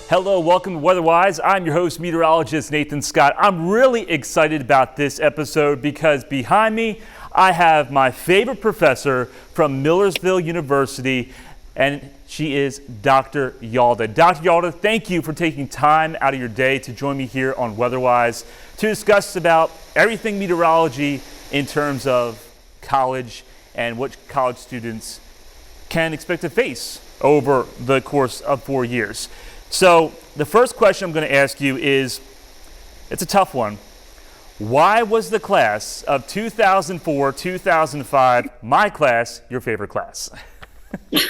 Hello, welcome to Weatherwise. I'm your host, meteorologist Nathan Scott. I'm really excited about this episode because behind me, I have my favorite professor from Millersville University, and she is Dr. Yalda. Dr. Yalda, thank you for taking time out of your day to join me here on Weatherwise to discuss about everything meteorology in terms of college and what college students can expect to face over the course of 4 years. So the first question I'm going to ask you is, it's a tough one. Why was the class of 2004-2005, my class, your favorite class?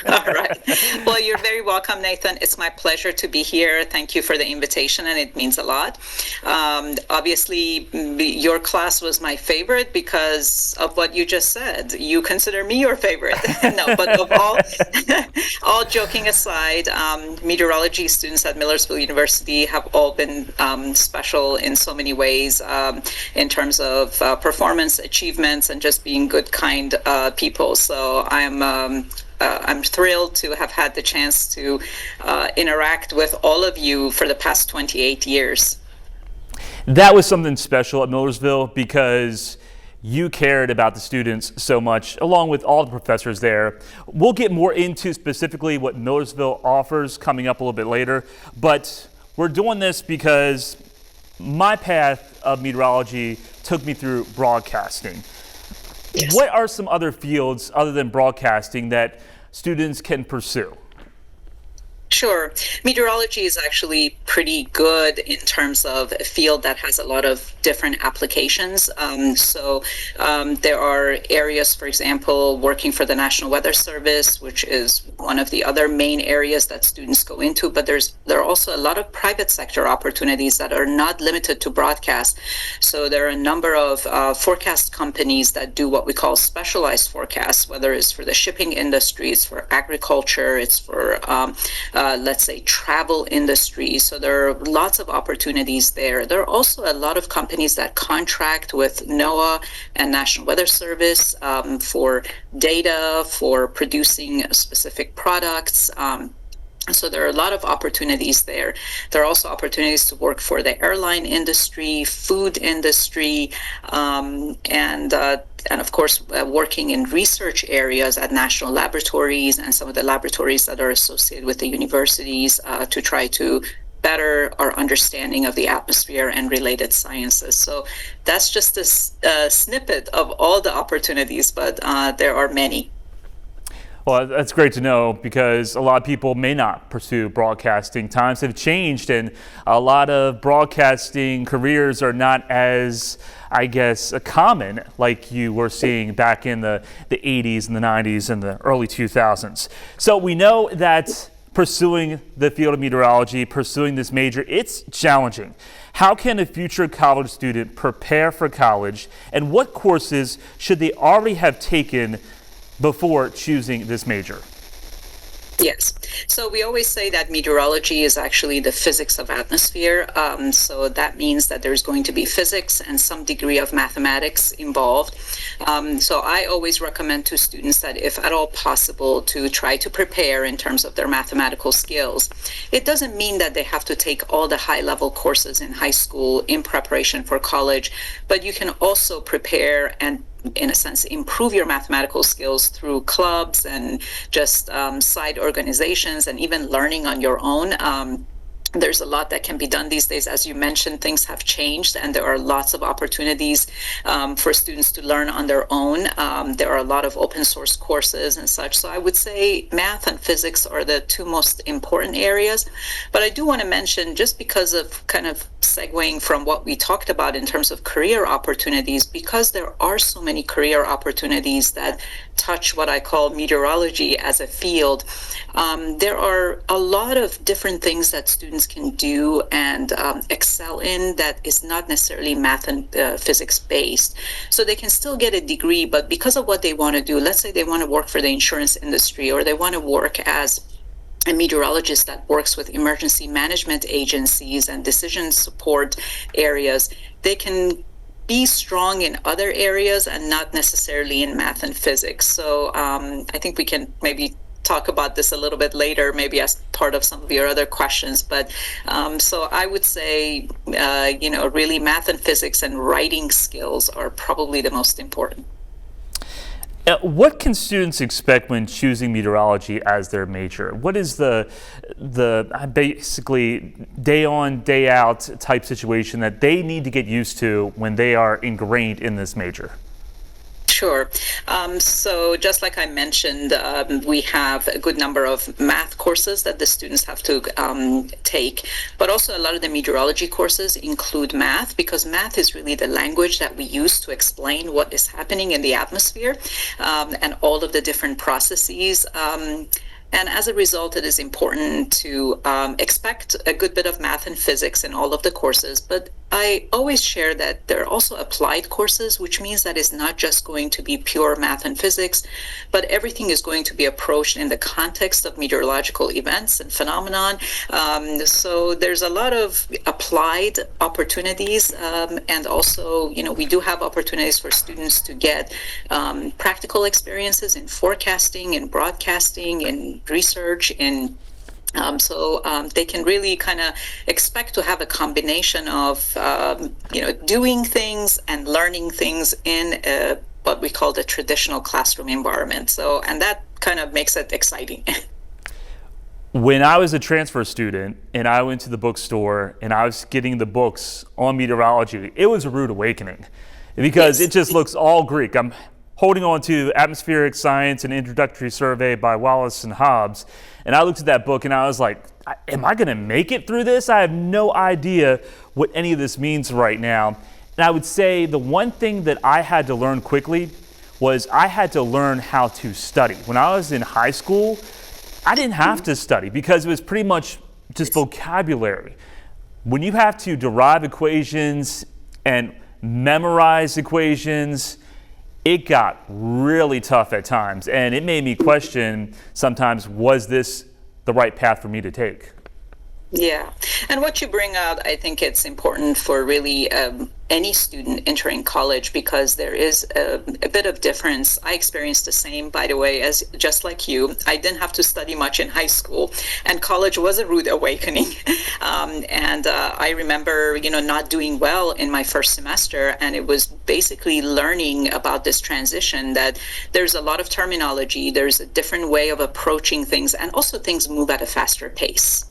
All right. Well, you're very welcome, Nathan. It's my pleasure to be here. Thank you for the invitation, and it means a lot. Obviously, your class was my favorite because of what you just said. You consider me your favorite. No, but of all joking aside, meteorology students at Millersville University have all been special in so many ways in terms of performance, achievements, and just being good, kind people. So I'm thrilled to have had the chance to interact with all of you for the past 28 years. That was something special at Millersville because you cared about the students so much, along with all the professors there. We'll get more into specifically what Millersville offers coming up a little bit later, but we're doing this because my path of meteorology took me through broadcasting. Yes. What are some other fields other than broadcasting that students can pursue? Sure. Meteorology is actually pretty good in terms of a field that has a lot of different applications. There are areas, for example, working for the National Weather Service, which is one of the other main areas that students go into, but there are also a lot of private sector opportunities that are not limited to broadcast. So there are a number of forecast companies that do what we call specialized forecasts, whether it's for the shipping industry, it's for agriculture, it's for let's say travel industry. So there are lots of opportunities there. There are also a lot of companies that contract with NOAA and National Weather Service for data, for producing specific products. So there are a lot of opportunities there. There are also opportunities to work for the airline industry, food industry, and of course, working in research areas at national laboratories and some of the laboratories that are associated with the universities to try to better our understanding of the atmosphere and related sciences. So that's just a snippet of all the opportunities, but there are many. Well, that's great to know because a lot of people may not pursue broadcasting. Times have changed and a lot of broadcasting careers are not as, I guess, common like you were seeing back in the 80s and the 90s and the early 2000s. So we know that pursuing the field of meteorology, pursuing this major, it's challenging. How can a future college student prepare for college, and what courses should they already have taken before choosing this major? Yes. So we always say that meteorology is actually the physics of atmosphere. So that means that there's going to be physics and some degree of mathematics involved. So I always recommend to students that if at all possible to try to prepare in terms of their mathematical skills. It doesn't mean that they have to take all the high-level courses in high school in preparation for college, but you can also prepare and in a sense, improve your mathematical skills through clubs and just side organizations and even learning on your own. There's a lot that can be done these days. As you mentioned, things have changed and there are lots of opportunities for students to learn on their own. There are a lot of open source courses and such. So I would say math and physics are the two most important areas. But I do want to mention, just because of kind of segueing from what we talked about in terms of career opportunities, because there are so many career opportunities that touch what I call meteorology as a field, there are a lot of different things that students can do and excel in that is not necessarily math and physics based. So they can still get a degree, but because of what they want to do, let's say they want to work for the insurance industry or they want to work as a meteorologist that works with emergency management agencies and decision support areas, they can be strong in other areas and not necessarily in math and physics. So I think we can maybe talk about this a little bit later, maybe as part of some of your other questions. But so I would say, really math and physics and writing skills are probably the most important. What can students expect when choosing meteorology as their major? What is the basically day on, day out type situation that they need to get used to when they are ingrained in this major? Sure. So just like I mentioned, we have a good number of math courses that the students have to take, but also a lot of the meteorology courses include math, because math is really the language that we use to explain what is happening in the atmosphere and all of the different processes. And as a result, it is important to expect a good bit of math and physics in all of the courses. But I always share that there are also applied courses, which means that it's not just going to be pure math and physics, but everything is going to be approached in the context of meteorological events and phenomenon. So there's a lot of applied opportunities. And also, we do have opportunities for students to get practical experiences in forecasting, in broadcasting, in research, so they can really kind of expect to have a combination of doing things and learning things in what we call the traditional classroom environment. So, and that kind of makes it exciting. When I was a transfer student and I went to the bookstore and I was getting the books on meteorology, it was a rude awakening because It just looks all Greek. I'm holding on to Atmospheric Science, an Introductory Survey by Wallace and Hobbs. And I looked at that book and I was like, am I going to make it through this? I have no idea what any of this means right now. And I would say the one thing that I had to learn quickly was I had to learn how to study. When I was in high school, I didn't have to study because it was pretty much just vocabulary. When you have to derive equations and memorize equations, it got really tough at times, and it made me question sometimes, was this the right path for me to take? Yeah. And what you bring out, I think it's important for really any student entering college, because there is a bit of difference. I experienced the same, by the way, as just like you. I didn't have to study much in high school, and college was a rude awakening. I remember, not doing well in my first semester, and it was basically learning about this transition, that there's a lot of terminology, there's a different way of approaching things, and also things move at a faster pace.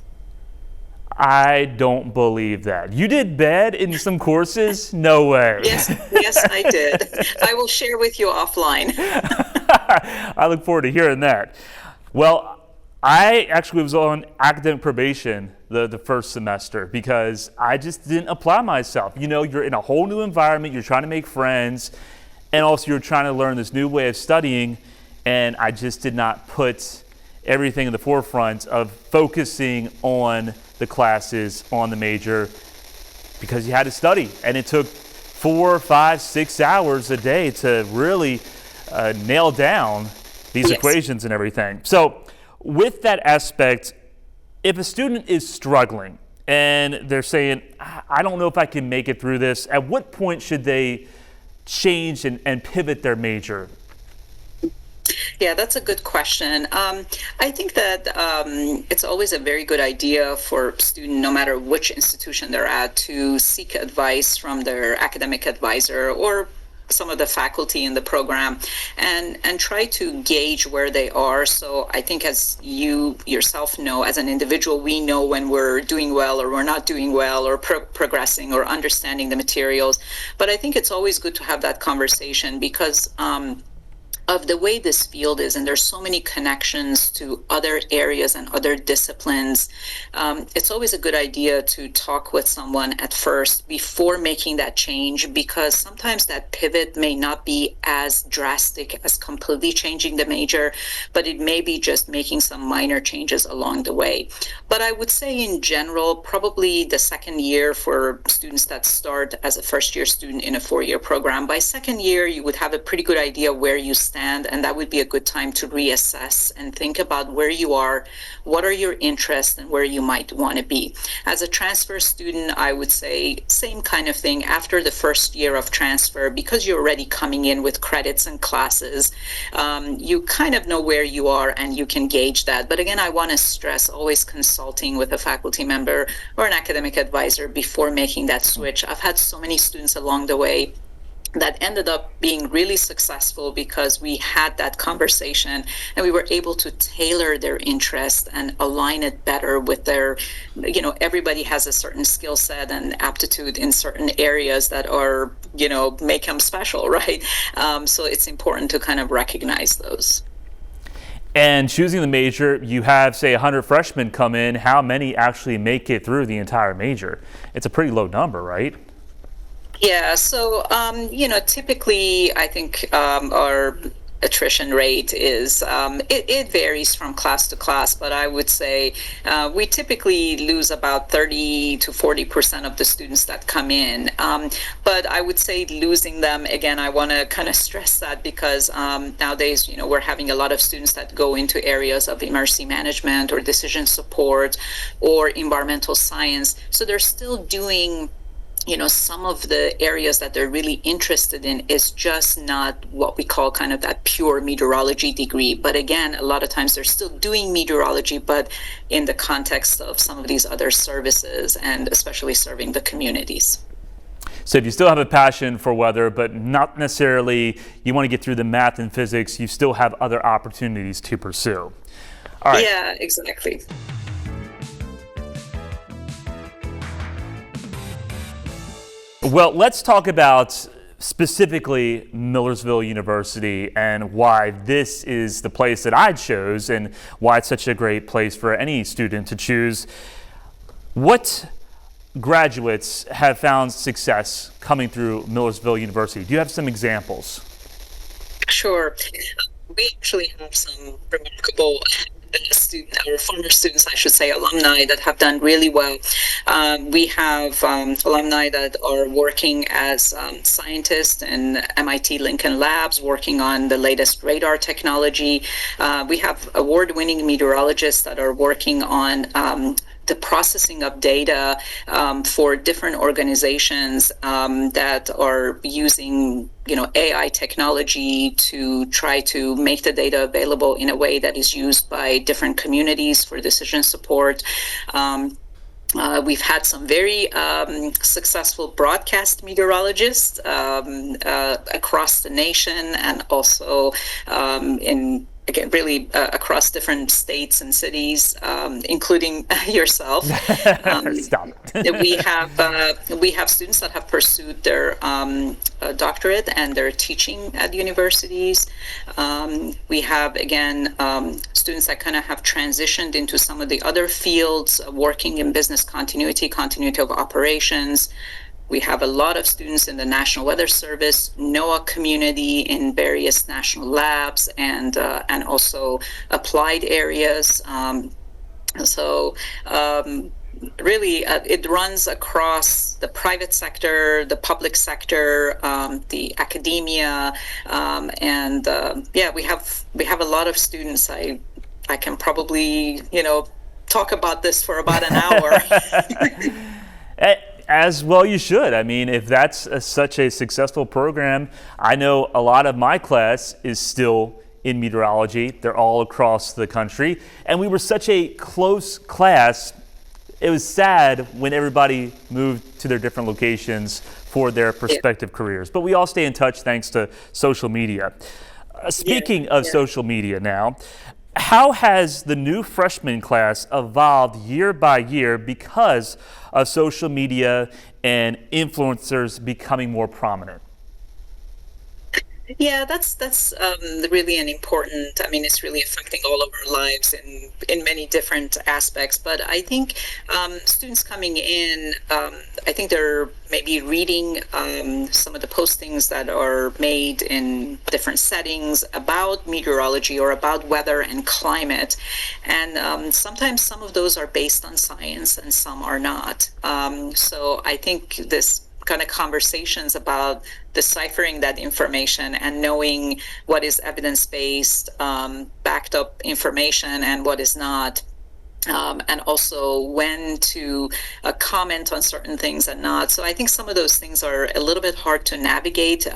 I don't believe that. You did bad in some courses? No way. Yes, I did. I will share with you offline. I look forward to hearing that. Well, I actually was on academic probation the first semester because I just didn't apply myself. You're in a whole new environment, you're trying to make friends, and also you're trying to learn this new way of studying, and I just did not put everything in the forefront of focusing on the classes, on the major, because you had to study, and it took 4, 5, 6 hours a day to really nail down these equations and everything. So with that aspect, if a student is struggling and they're saying, I don't know if I can make it through this, at what point should they change and pivot their major? Yeah, that's a good question. I think that it's always a very good idea for a student, no matter which institution they're at, to seek advice from their academic advisor or some of the faculty in the program and try to gauge where they are. So I think, as you yourself know, as an individual, we know when we're doing well or we're not doing well, or progressing or understanding the materials. But I think it's always good to have that conversation because of the way this field is, and there's so many connections to other areas and other disciplines. It's always a good idea to talk with someone at first before making that change, because sometimes that pivot may not be as drastic as completely changing the major, but it may be just making some minor changes along the way. But I would say in general, probably the second year for students that start as a first-year student in a 4-year program, by second year, you would have a pretty good idea where you stand understand, and that would be a good time to reassess and think about where you are, what are your interests, and where you might want to be. As a transfer student, I would say same kind of thing. After the first year of transfer, because you're already coming in with credits and classes, you kind of know where you are and you can gauge that. But again, I want to stress always consulting with a faculty member or an academic advisor before making that switch. I've had so many students along the way that ended up being really successful because we had that conversation and we were able to tailor their interest and align it better with their, everybody has a certain skill set and aptitude in certain areas that are, make them special, right? So it's important to kind of recognize those. And choosing the major, you have, say, 100 freshmen come in. How many actually make it through the entire major? It's a pretty low number, right? Yeah, so, typically I think our attrition rate is, it varies from class to class, but I would say we typically lose about 30 to 40% of the students that come in. But I would say losing them, again, I want to kind of stress that because nowadays, we're having a lot of students that go into areas of emergency management or decision support or environmental science. So they're still doing some of the areas that they're really interested in is just not what we call kind of that pure meteorology degree. But again, a lot of times they're still doing meteorology, but in the context of some of these other services and especially serving the communities. So if you still have a passion for weather, but not necessarily you want to get through the math and physics, you still have other opportunities to pursue. All right. Yeah, exactly. Well, let's talk about specifically Millersville University and why this is the place that I chose and why it's such a great place for any student to choose. What graduates have found success coming through Millersville University? Do you have some examples? Sure. We actually have some remarkable former students, I should say, alumni that have done really well. We have alumni that are working as scientists in MIT Lincoln Labs, working on the latest radar technology. We have award-winning meteorologists that are working on the processing of data for different organizations that are using AI technology to try to make the data available in a way that is used by different communities for decision support. We've had some very successful broadcast meteorologists across the nation and also really across different states and cities, including yourself. Stop it. We have students that have pursued their doctorate and they're teaching at universities. We have, again, students that kind of have transitioned into some of the other fields, working in business continuity of operations. We have a lot of students in the National Weather Service, NOAA community in various national labs, and also applied areas. Really, it runs across the private sector, the public sector, the academia, and we have a lot of students. I can probably talk about this for about an hour. As well you should. I mean, if that's such a successful program, I know a lot of my class is still in meteorology. They're all across the country. And we were such a close class. It was sad when everybody moved to their different locations for their prospective careers. But we all stay in touch thanks to social media. Speaking of social media now, how has the new freshman class evolved year by year because of social media and influencers becoming more prominent? Yeah, that's really an important. I mean, it's really affecting all of our lives in many different aspects. But I think students coming in, I think they're maybe reading some of the postings that are made in different settings about meteorology or about weather and climate, and sometimes some of those are based on science and some are not. So I think this kind of conversations about deciphering that information and knowing what is evidence-based, backed up information and what is not. And also when to comment on certain things and not. So I think some of those things are a little bit hard to navigate.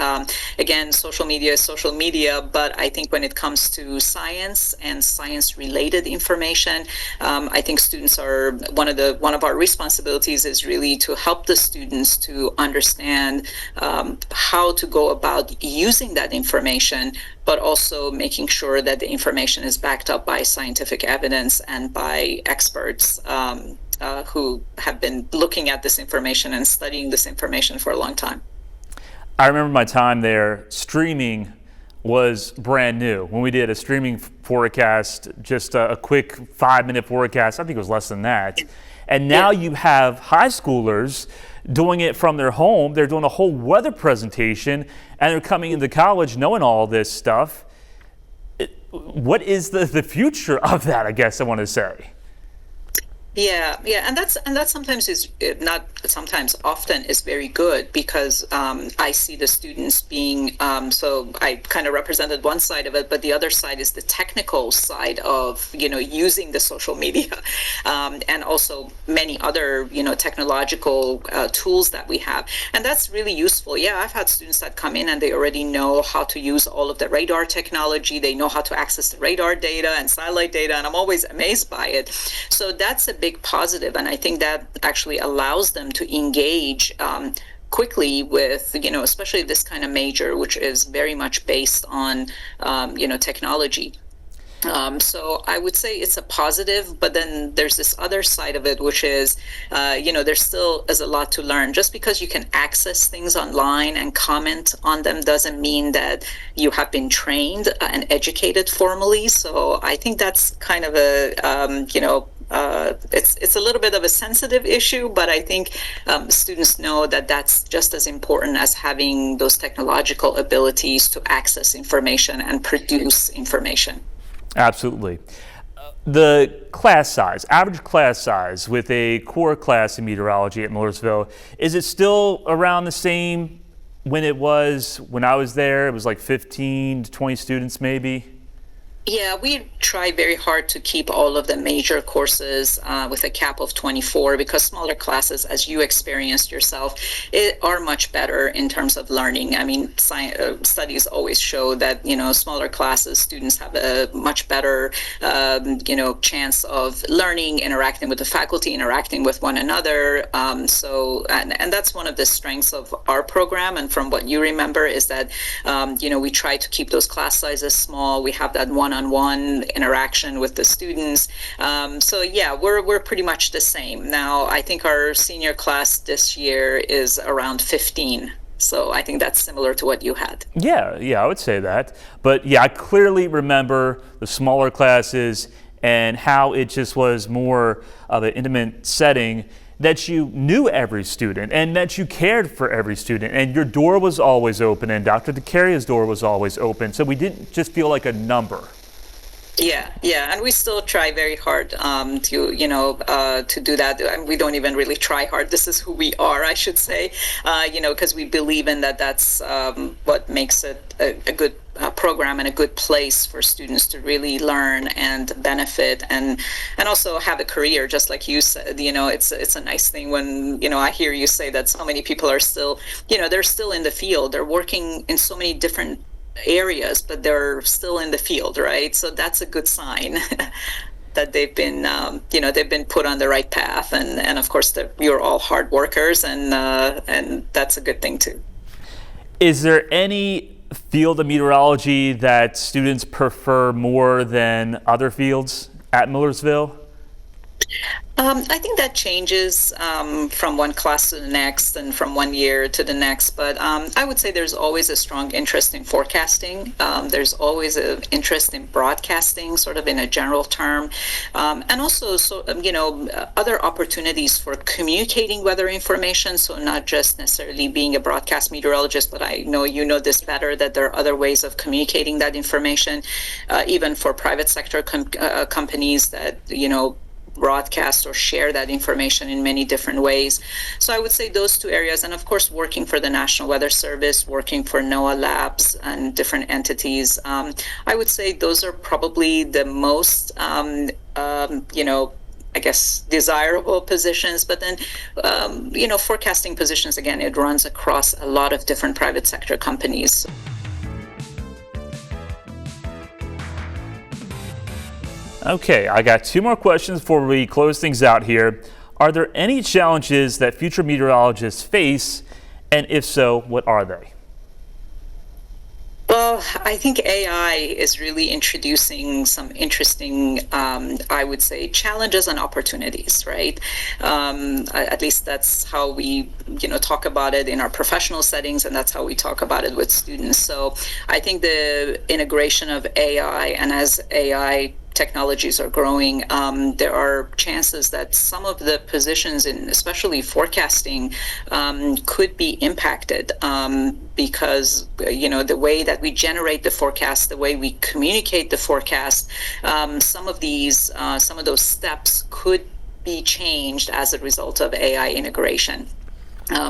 Again, social media is social media, but I think when it comes to science and science-related information, I think students are one of our responsibilities is really to help the students to understand how to go about using that information, but also making sure that the information is backed up by scientific evidence and by experts who have been looking at this information and studying this information for a long time. I remember my time there, streaming was brand new. When we did a streaming forecast, just a quick 5-minute forecast, I think it was less than that. And now you have high schoolers doing it from their home. They're doing a whole weather presentation, and they're coming into college knowing all this stuff. What is the future of that, I guess I want to say? Yeah, and that sometimes is not sometimes often is very good because I see the students being so I kind of represented one side of it, but the other side is the technical side of using the social media and also many other technological tools that we have, and that's really useful. Yeah, I've had students that come in and they already know how to use all of the radar technology. They know how to access the radar data and satellite data, and I'm always amazed by it. So that's a big positive, and I think that actually allows them to engage quickly with especially this kind of major, which is very much based on technology. So I would say it's a positive, but then there's this other side of it, which is, there still is a lot to learn. Just because you can access things online and comment on them doesn't mean that you have been trained and educated formally. So I think that's kind of a, it's a little bit of a sensitive issue, but I think students know that that's just as important as having those technological abilities to access information and produce information. Absolutely. The class size, average class size with a core class in meteorology at Millersville, is it still around the same when it was when I was there? It was like 15 to 20 students maybe? Yeah, we try very hard to keep all of the major courses with a cap of 24 because smaller classes, as you experienced yourself, are much better in terms of learning. I mean, studies always show that, smaller classes, students have a much better, chance of learning, interacting with the faculty, interacting with one another. And that's one of the strengths of our program. And from what you remember is that, we try to keep those class sizes small. We have that one-on-one interaction with the students. So yeah, we're pretty much the same. Now, I think our senior class this year is around 15. So I think that's similar to what you had. Yeah, I would say that. But yeah, I clearly remember the smaller classes and how it just was more of an intimate setting, that you knew every student and that you cared for every student, and your door was always open and Dr. DeCaria's door was always open. So we didn't just feel like a number. Yeah, and we still try very hard to do that. And we don't even really try hard. This is who we are, I should say, because we believe in that. That's what makes it a good program and a good place for students to really learn and benefit and also have a career. Just like you said, it's a nice thing when I hear you say that so many people are still, they're still in the field. They're working in so many different areas, but they're still in the field, right? So that's a good sign that they've been, they've been put on the right path, and of course you're all hard workers, and that's a good thing too. Is there any field of meteorology that students prefer more than other fields at Millersville? I think that changes from one class to the next and from one year to the next, but I would say there's always a strong interest in forecasting. There's always an interest in broadcasting, sort of in a general term, and also other opportunities for communicating weather information, so not just necessarily being a broadcast meteorologist, but I know you know this better, that there are other ways of communicating that information, even for private sector companies that, broadcast or share that information in many different ways. So I would say those two areas, and of course working for the National Weather Service, working for NOAA labs and different entities. I would say those are probably the most I guess desirable positions, but then forecasting positions, again, it runs across a lot of different private sector companies. Okay, I got two more questions before we close things out here. Are there any challenges that future meteorologists face, and if so, what are they? Well, I think AI is really introducing some interesting, I would say, challenges and opportunities, right? At least that's how we, talk about it in our professional settings, and that's how we talk about it with students. So I think the integration of AI, and as AI technologies are growing, there are chances that some of the positions in especially forecasting could be impacted because the way that we generate the forecast, the way we communicate the forecast, some of those steps could be changed as a result of AI integration.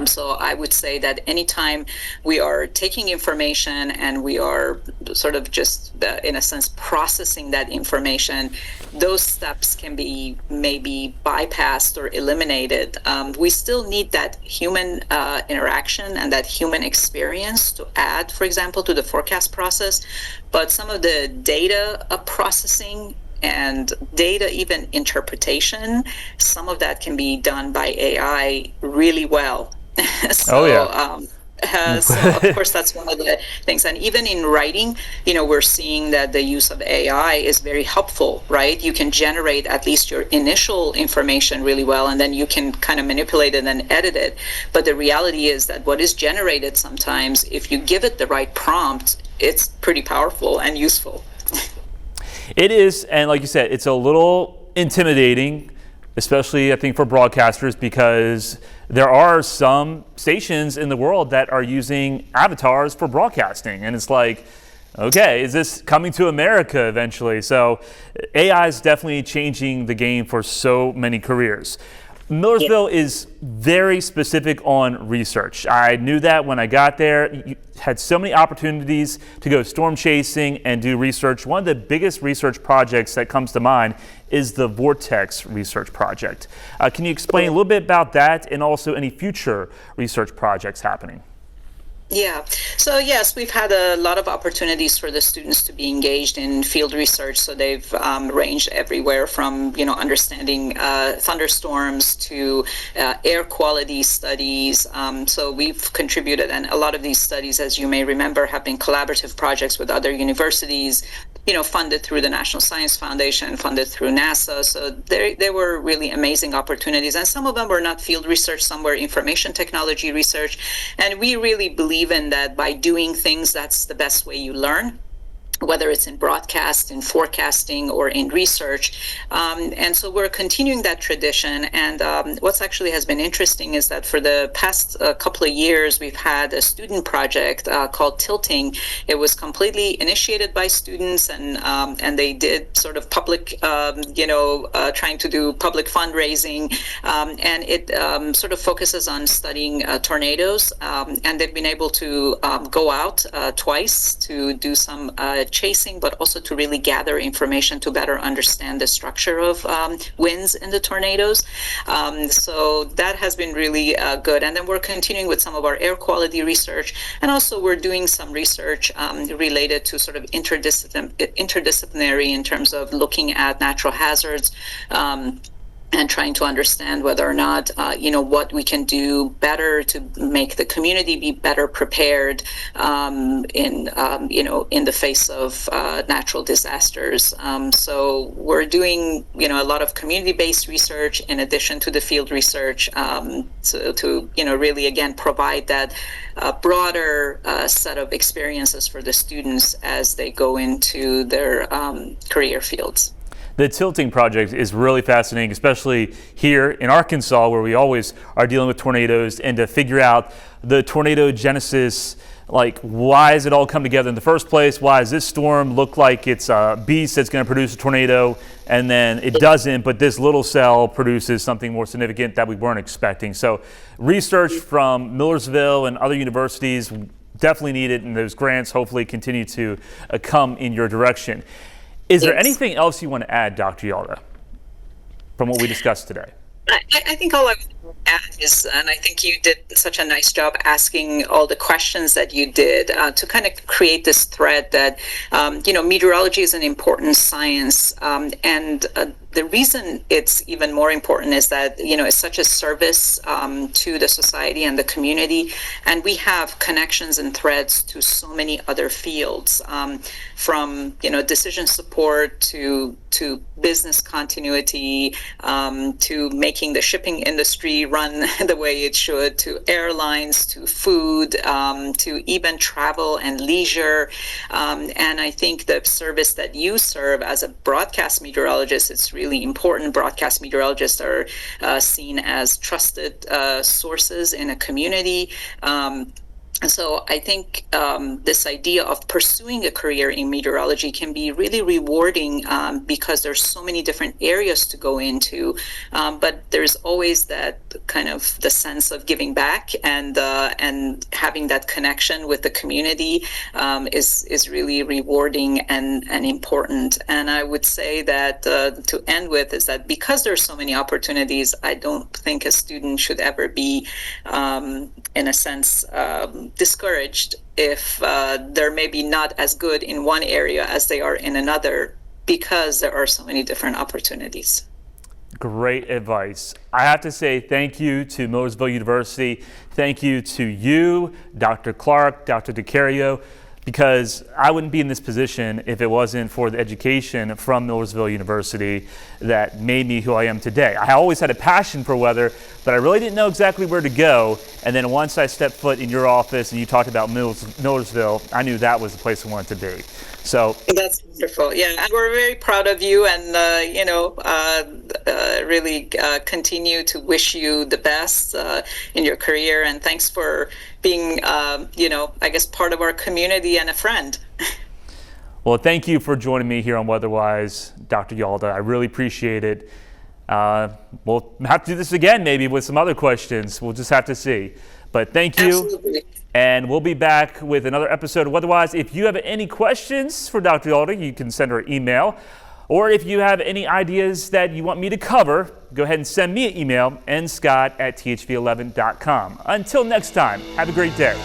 So I would say that anytime we are taking information and we are sort of just, in a sense, processing that information, those steps can be maybe bypassed or eliminated. We still need that human interaction and that human experience to add, for example, to the forecast process. But some of the data processing and data even interpretation, some of that can be done by AI really well. So, of course, that's one of the things. And even in writing, we're seeing that the use of AI is very helpful, right? You can generate at least your initial information really well, and then you can kind of manipulate it and edit it. But the reality is that what is generated sometimes, if you give it the right prompt, it's pretty powerful and useful. It is, and like you said, it's a little intimidating, especially I think for broadcasters, because there are some stations in the world that are using avatars for broadcasting, and it's like, okay, is this coming to America eventually? So AI is definitely changing the game for so many careers. Millersville is very specific on research. I knew that when I got there. You had so many opportunities to go storm chasing and do research. One of the biggest research projects that comes to mind is the Vortex Research Project. Can you explain a little bit about that and also any future research projects happening? Yeah. So yes, we've had a lot of opportunities for the students to be engaged in field research. So they've ranged everywhere from, understanding thunderstorms to air quality studies. So we've contributed, and a lot of these studies, as you may remember, have been collaborative projects with other universities, funded through the National Science Foundation, funded through NASA. So they were really amazing opportunities. And some of them were not field research, some were information technology research. And we really believe in that by doing things, that's the best way you learn, whether it's in broadcast, in forecasting, or in research. And so we're continuing that tradition. And what's actually has been interesting is that for the past couple of years, we've had a student project called Tilting. It was completely initiated by students, and they did sort of public, trying to do public fundraising. And it sort of focuses on studying tornadoes. And they've been able to go out twice to do some chasing, but also to really gather information to better understand the structure of winds in the tornadoes. So that has been really good. And then we're continuing with some of our air quality research. And also we're doing some research related to sort of interdisciplinary in terms of looking at natural hazards, and trying to understand whether or not, what we can do better to make the community be better prepared in the face of natural disasters. So we're doing, a lot of community-based research in addition to the field research, to really, again, provide that broader set of experiences for the students as they go into their career fields. The Tilting project is really fascinating, especially here in Arkansas, where we always are dealing with tornadoes, and to figure out the tornado genesis like, why has it all come together in the first place? Why does this storm look like it's a beast that's going to produce a tornado, and then it doesn't, but this little cell produces something more significant that we weren't expecting? So research from Millersville and other universities definitely needed, and those grants hopefully continue to come in your direction. Is there anything else you want to add, Dr. Yalda, from what we discussed today? I think all I would add is, and I think you did such a nice job asking all the questions that you did to kind of create this thread that, meteorology is an important science. And the reason it's even more important is that, it's such a service to the society and the community. And we have connections and threads to so many other fields, from, decision support to business continuity, to making the shipping industry run the way it should, to airlines, to food, to even travel and leisure. And I think the service that you serve as a broadcast meteorologist, it's really important. Broadcast meteorologists are seen as trusted sources in a community. And so I think this idea of pursuing a career in meteorology can be really rewarding because there's so many different areas to go into. But there's always that kind of the sense of giving back and having that connection with the community is really rewarding and important. And I would say that to end with is that because there's so many opportunities, I don't think a student should ever be, in a sense, discouraged if they're maybe not as good in one area as they are in another, because there are so many different opportunities. Great advice. I have to say thank you to Millersville University. Thank you to you, Dr. Clark, Dr. DiCario, because I wouldn't be in this position if it wasn't for the education from Millersville University that made me who I am today. I always had a passion for weather, but I really didn't know exactly where to go. And then once I stepped foot in your office and you talked about Millersville, I knew that was the place I wanted to be. So that's wonderful. Yeah, and we're very proud of you, and really continue to wish you the best in your career. And thanks for being, I guess, part of our community and a friend. Well, thank you for joining me here on Weatherwise, Dr. Yalda. I really appreciate it. We'll have to do this again, maybe with some other questions. We'll just have to see. But thank you. Absolutely. And we'll be back with another episode of Weatherwise. If you have any questions for Dr. Yalda, you can send her an email. Or if you have any ideas that you want me to cover, go ahead and send me an email, nscott@thv11.com. Until next time, have a great day.